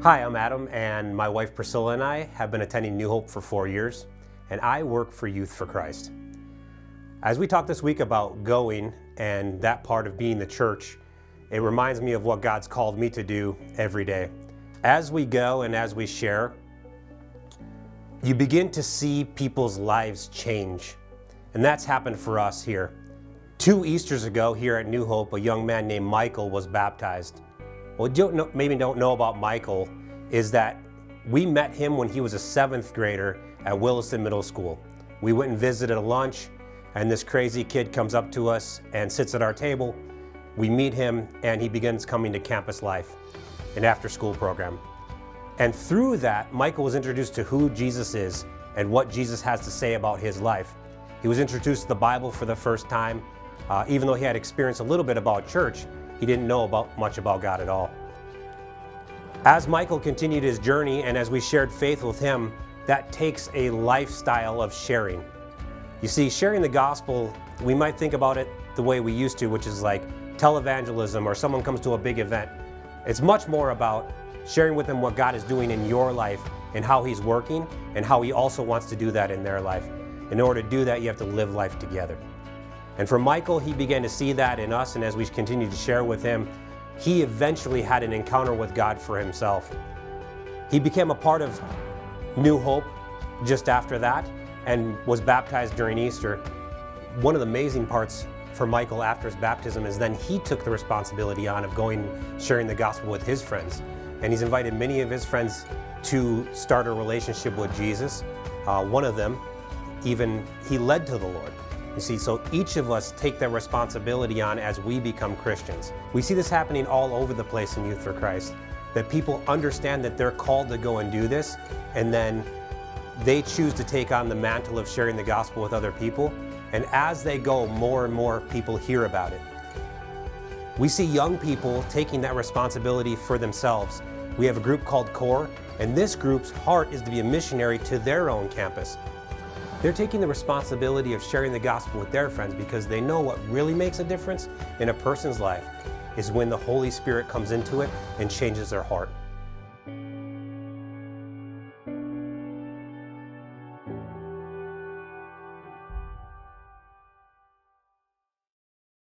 Hi, I'm Adam, and my wife Priscilla and I have been attending New Hope for 4 years, and I work for Youth for Christ. As we talk this week about going and that part of being the church, it reminds me of what God's called me to do every day. As we go and as we share, you begin to see people's lives change, and that's happened for us here. 2 Easters ago here at New Hope, a young man named Michael was baptized. What you maybe don't know about Michael is that we met him when he was a 7th grader at Williston Middle School. We went and visited a lunch, and this crazy kid comes up to us and sits at our table. We meet him, and he begins coming to campus life, an after-school program. And through that, Michael was introduced to who Jesus is and what Jesus has to say about his life. He was introduced to the Bible for the first time. Even though he had experienced a little bit about church, he didn't know much about God at all. As Michael continued his journey and as we shared faith with him, that takes a lifestyle of sharing. You see, sharing the gospel, we might think about it the way we used to, which is like televangelism or someone comes to a big event. It's much more about sharing with them what God is doing in your life and how He's working and how He also wants to do that in their life. In order to do that, you have to live life together. And for Michael, he began to see that in us, and as we continued to share with him, he eventually had an encounter with God for himself. He became a part of New Hope just after that and was baptized during Easter. One of the amazing parts for Michael after his baptism is then he took the responsibility on of going sharing the gospel with his friends. And he's invited many of his friends to start a relationship with Jesus. One of them, even he led to the Lord. You see, so each of us take that responsibility on as we become Christians. We see this happening all over the place in Youth for Christ, that people understand that they're called to go and do this, and then they choose to take on the mantle of sharing the gospel with other people. And as they go, more and more people hear about it. We see young people taking that responsibility for themselves. We have a group called CORE, and this group's heart is to be a missionary to their own campus. They're taking the responsibility of sharing the gospel with their friends because they know what really makes a difference in a person's life is when the Holy Spirit comes into it and changes their heart.